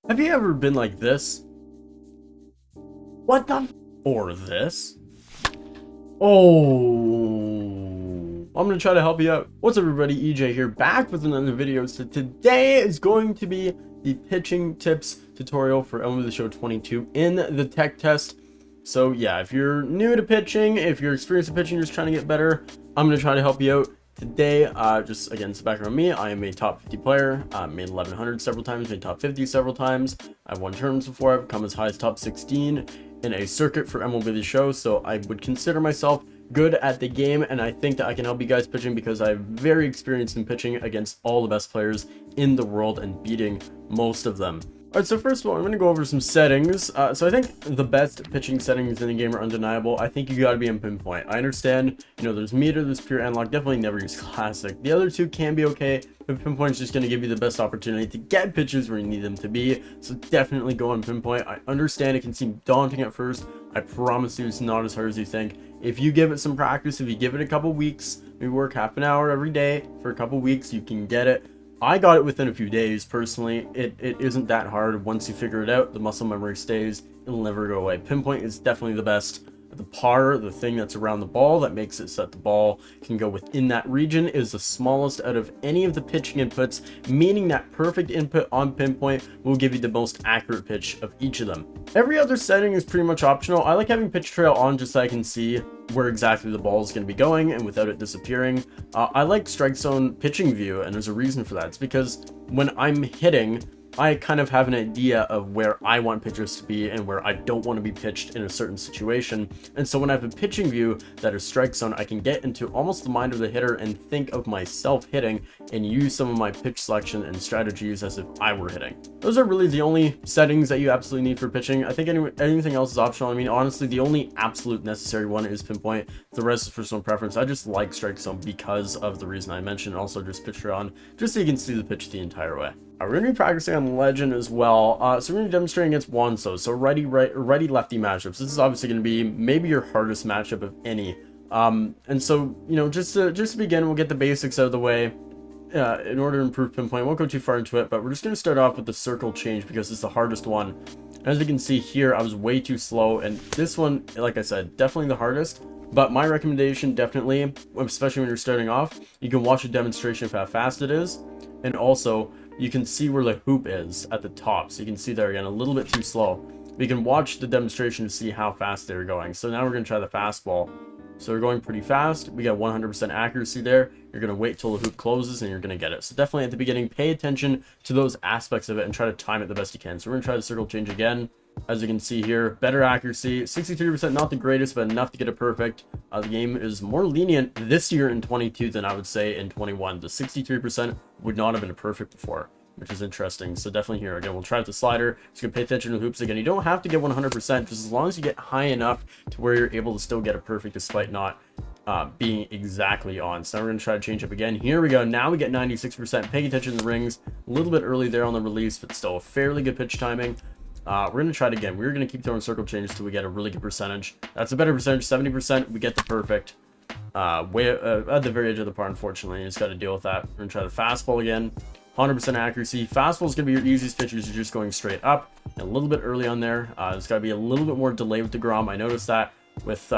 Have you ever been like this? What the? Or this? Oh, I'm gonna try to help you out. What's up, everybody? EJ here, back with another video. So today is going to be the pitching tips tutorial for MLB The Show 22 in the tech test. So yeah, if you're new to pitching, if you're experienced in pitching, just trying to get better, I'm gonna try to help you out. Today, just again, some background on me. I am a top 50 player, made 1100 several times, made top 50 several times. I've won tournaments before. I've come as high as top 16 in a circuit for MLB The Show, so I would consider myself good at the game, and I think that I can help you guys pitching because I'm very experienced in pitching against all the best players in the world and beating most of them. Alright, so first of all, I'm going to go over some settings. So I think the best pitching settings in the game are undeniable. I think you got to be in pinpoint. I understand, you know, there's meter, there's pure analog, definitely never use classic. The other two can be okay, but pinpoint is just going to give you the best opportunity to get pitches where you need them to be. So definitely go on pinpoint. I understand it can seem daunting at first. I promise you it's not as hard as you think. If you give it some practice, if you give it a couple weeks, maybe work half an hour every day for a couple weeks, you can get it. I got it within a few days, personally. It isn't that hard. Once you figure it out, the muscle memory stays. It'll never go away. Pinpoint is definitely the best. The par, the thing that's around the ball that makes it so that the ball can go within that region, is the smallest out of any of the pitching inputs, meaning that perfect input on pinpoint will give you the most accurate pitch of each of them. Every other setting is pretty much optional. I like having pitch trail on just so I can see where exactly the ball is going to be going and without it disappearing. I like strike zone pitching view, and there's a reason for that. It's because when I'm hitting, I kind of have an idea of where I want pitchers to be and where I don't want to be pitched in a certain situation. And so when I have a pitching view that is strike zone, I can get into almost the mind of the hitter and think of myself hitting and use some of my pitch selection and strategies as if I were hitting. Those are really the only settings that you absolutely need for pitching. I think anything else is optional. I mean, honestly, the only absolute necessary one is pinpoint. The rest is personal preference. I just like strike zone because of the reason I mentioned. Also just pitch on, just so you can see the pitch the entire way. We're going to be practicing on Legend as well, so we're going to be demonstrating against Wanso, so righty-lefty matchups. This is obviously going to be maybe your hardest matchup of any. And so, you know, just to begin, we'll get the basics out of the way. In order to improve pinpoint, I won't go too far into it, but we're just going to start off with the circle change because it's the hardest one. As you can see here, I was way too slow, and this one, like I said, definitely the hardest. But my recommendation, definitely, especially when you're starting off, you can watch a demonstration of how fast it is, and also you can see where the hoop is at the top. So you can see there again, a little bit too slow. You can watch the demonstration to see how fast they're going. So now we're going to try the fastball. So we're going pretty fast. We got 100% accuracy there. You're going to wait till the hoop closes and you're going to get it. So definitely at the beginning, pay attention to those aspects of it and try to time it the best you can. So we're going to try the circle change again. As you can see here, better accuracy, 63%, not the greatest, but enough to get it perfect. The game is more lenient this year in 22 than I would say in 21. The 63% would not have been perfect before, which is interesting. So definitely here, again, we'll try with the slider. So you can pay attention to the hoops again. You don't have to get 100%, just as long as you get high enough to where you're able to still get it perfect despite not being exactly on. So now we're going to try to change up again. Here we go. Now we get 96%. Paying attention to the rings. A little bit early there on the release, but still a fairly good pitch timing. We're going to try it again. We're going to keep throwing circle changes till we get a really good percentage. That's a better percentage, 70%. We get the perfect. Way at the very edge of the par, unfortunately. You just got to deal with that. We're going to try the fastball again. 100% accuracy. Fastball is going to be your easiest pitch. You're just going straight up. A little bit early on there. There's got to be a little bit more delay with the Grom. I noticed that with,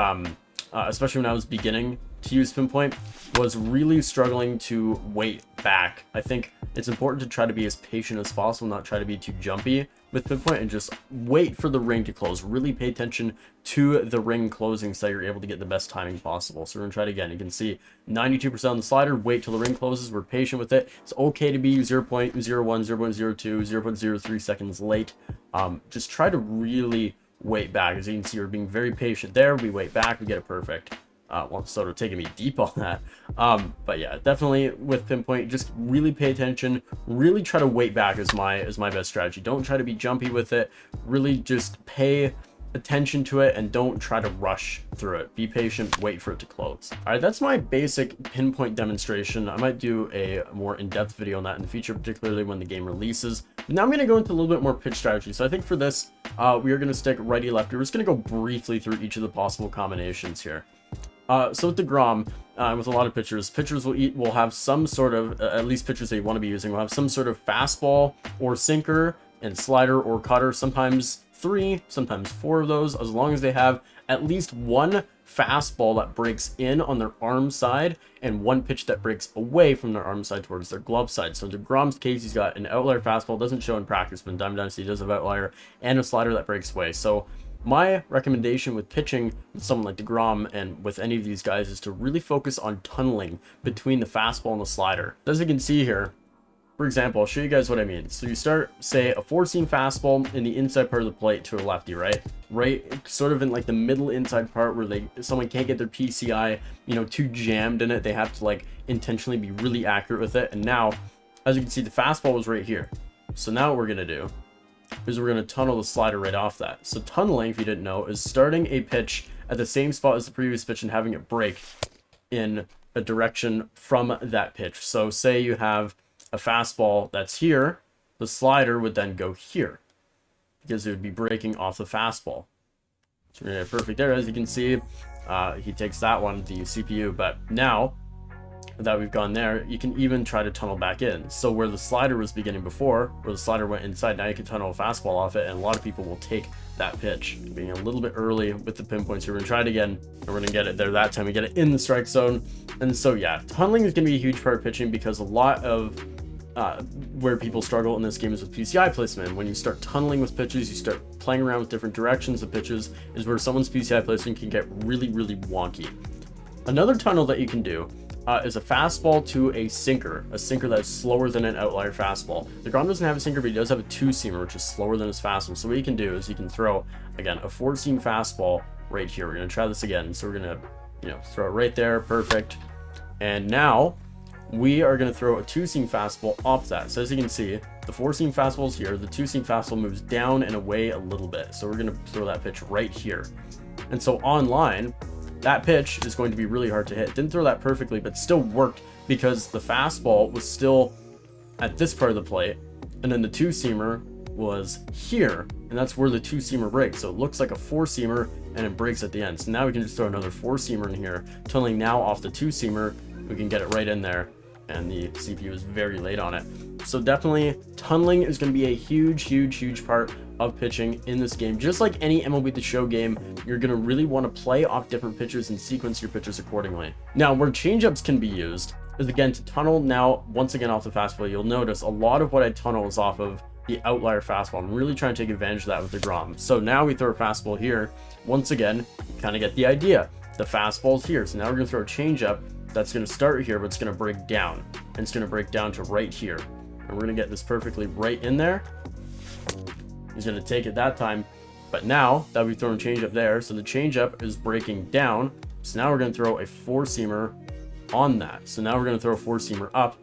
especially when I was beginning to use pinpoint, was really struggling to wait back. I think it's important to try to be as patient as possible, not try to be too jumpy with pinpoint, and just wait for the ring to close. Really pay attention to the ring closing so you're able to get the best timing possible. So we're gonna try it again. You can see 92% on the slider. Wait till the ring closes. We're patient with it. It's okay to be 0.01, 0.02, 0.03 seconds late. Just try to really wait back. As you can see, we're being very patient there. We wait back, we get it perfect. Well, sort of taking me deep on that. But yeah, definitely with pinpoint, just really pay attention. Really try to wait back is my best strategy. Don't try to be jumpy with it. Really just pay attention to it and don't try to rush through it. Be patient, wait for it to close. All right, that's my basic pinpoint demonstration. I might do a more in-depth video on that in the future, particularly when the game releases. Now I'm going to go into a little bit more pitch strategy. So I think for this, we are going to stick righty-lefty. We're just going to go briefly through each of the possible combinations here. So with the Grom, with a lot of pitchers will have some sort of, at least pitchers that you want to be using, will have some sort of fastball or sinker and slider or cutter, sometimes 3, sometimes 4 of those, as long as they have at least one fastball that breaks in on their arm side and one pitch that breaks away from their arm side towards their glove side. So in DeGrom's case, he's got an outlier fastball, doesn't show in practice, but in Diamond Dynasty he does have outlier, and a slider that breaks away. So my recommendation with pitching with someone like DeGrom and with any of these guys is to really focus on tunneling between the fastball and the slider. As you can see here, for example, I'll show you guys what I mean. So you start, say, a 4-seam fastball in the inside part of the plate to a lefty, right? Right, sort of in like the middle inside part where someone can't get their PCI, you know, too jammed in it. They have to like intentionally be really accurate with it. And now, as you can see, the fastball was right here. So now what we're gonna do is we're gonna tunnel the slider right off that. So tunneling, if you didn't know, is starting a pitch at the same spot as the previous pitch and having it break in a direction from that pitch. So say you have a fastball that's here, the slider would then go here because it would be breaking off the fastball. So we're gonna get perfect there. As you can see, he takes that one, the CPU, but now that we've gone there, you can even try to tunnel back in. So where the slider was beginning before, where the slider went inside, now you can tunnel a fastball off it, and a lot of people will take that pitch. Being a little bit early with the pinpoints, we're gonna try it again, and we're gonna get it there that time. We get it in the strike zone. And so yeah, tunneling is gonna be a huge part of pitching because a lot of where people struggle in this game is with PCI placement. When you start tunneling with pitches, you start playing around with different directions of pitches, is where someone's PCI placement can get really, really wonky. Another tunnel that you can do is a fastball to a sinker that is slower than an outlier fastball. DeGrom doesn't have a sinker, but he does have a 2-seamer, which is slower than his fastball. So what you can do is you can throw, again, a 4-seam fastball right here. We're gonna try this again. So we're gonna, you know, throw it right there, perfect. And now we are going to throw a 2-seam fastball off that. So as you can see, the 4-seam fastball is here. The 2-seam fastball moves down and away a little bit. So we're going to throw that pitch right here. And so online, that pitch is going to be really hard to hit. Didn't throw that perfectly, but still worked because the fastball was still at this part of the plate. And then the 2-seamer was here. And that's where the 2-seamer breaks. So it looks like a 4-seamer and it breaks at the end. So now we can just throw another 4-seamer in here. Tunneling now off the 2-seamer, we can get it right in there. And the CPU is very late on it. So definitely tunneling is going to be a huge part of pitching in this game. Just like any MLB The Show game, you're going to really want to play off different pitches and sequence your pitches accordingly. Now, where changeups can be used is again to tunnel now once again off the fastball. You'll notice a lot of what I tunnel is off of the outlier fastball. I'm really trying to take advantage of that with DeGrom. So now we throw a fastball here. Once again, kind of get the idea. The fastball's here. So now we're going to throw a changeup that's going to start here, but it's going to break down, and it's going to break down to right here, and we're going to get this perfectly right in there. He's going to take it that time, but now that we've thrown a changeup there, so the changeup is breaking down, so now we're going to throw a 4-seamer on that. So now we're going to throw a 4-seamer up,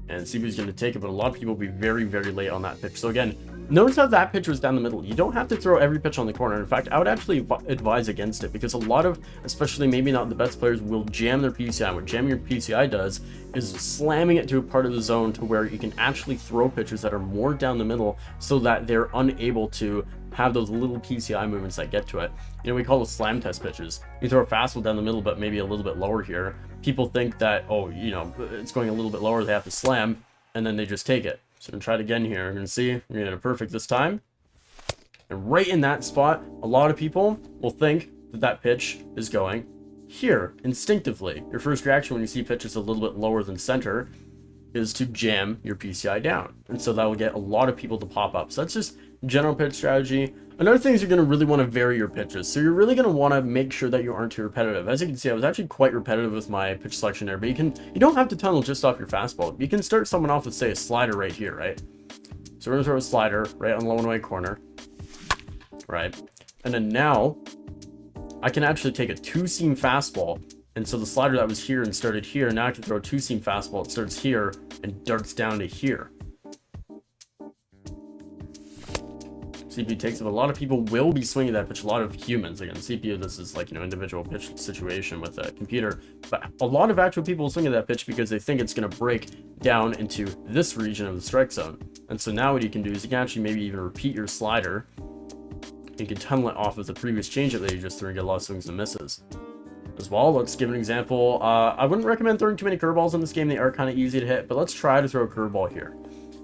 and see who's going to take it, but a lot of people will be very late on that pitch. So again, notice how that pitch was down the middle. You don't have to throw every pitch on the corner. In fact, I would actually advise against it because a lot of, especially maybe not the best players, will jam their PCI. What jamming your PCI does is slamming it to a part of the zone to where you can actually throw pitches that are more down the middle so that they're unable to have those little PCI movements that get to it. You know, we call those slam test pitches. You throw a fastball down the middle, but maybe a little bit lower here. People think that, oh, you know, it's going a little bit lower, they have to slam, and then they just take it. So I'm gonna try it again here. We're gonna see, we're gonna get it perfect this time. And right in that spot, a lot of people will think that that pitch is going here instinctively. Your first reaction when you see pitches a little bit lower than center is to jam your PCI down. And so that will get a lot of people to pop up. So that's just general pitch strategy. Another thing is you're going to really want to vary your pitches. So you're really going to want to make sure that you aren't too repetitive. As you can see, I was actually quite repetitive with my pitch selection there, but you don't have to tunnel just off your fastball. You can start someone off with, say, a slider right here, right? So we're going to throw a slider right on the low and away corner, right? And then now I can actually take a 2-seam fastball. And so the slider that was here and started here, now I can throw a 2-seam fastball. It starts here and darts down to here. CPU takes it. A lot of people will be swinging that pitch. A lot of humans, again, CPU, this is like, you know, individual pitch situation with a computer, but a lot of actual people will swing at that pitch because they think it's going to break down into this region of the strike zone. And so now what you can do is you can actually maybe even repeat your slider. You can tunnel it off of the previous changeup that you just threw and get a lot of swings and misses. As well, let's give an example. I wouldn't recommend throwing too many curveballs in this game. They are kind of easy to hit, but let's try to throw a curveball here.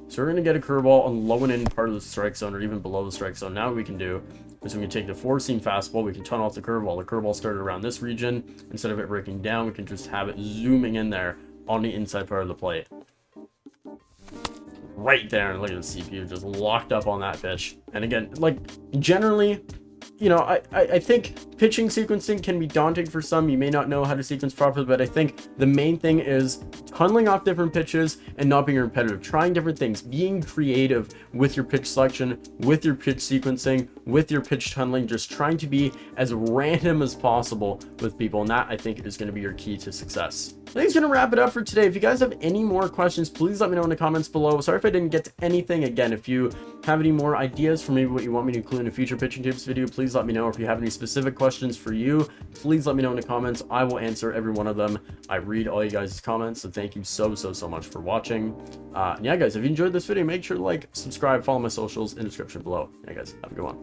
So So we're going to get a curveball on low and in part of the strike zone or even below the strike zone. Now what we can do is we can take the 4-seam fastball, we can turn off the curveball. The curveball started around this region. Instead of it breaking down, we can just have it zooming in there on the inside part of the plate. Right there, and look at the CPU just locked up on that pitch. And again, like, generally, you know, I think pitching sequencing can be daunting for some. You may not know how to sequence properly, but I think the main thing is tunneling off different pitches and not being repetitive, trying different things, being creative with your pitch selection, with your pitch sequencing, with your pitch tunneling, just trying to be as random as possible with people. And that, I think, is going to be your key to success. I think it's going to wrap it up for today. If you guys have any more questions, please let me know in the comments below. Sorry if I didn't get to anything. Again, if you have any more ideas for maybe what you want me to include in a future pitching tips video, please let me know. If you have any specific questions for you, please let me know in the comments. I will answer every one of them. I read all you guys' comments, so thank you so much for watching. Yeah, guys, if you enjoyed this video, make sure to like, subscribe, follow my socials in the description below. Yeah, guys, have a good one.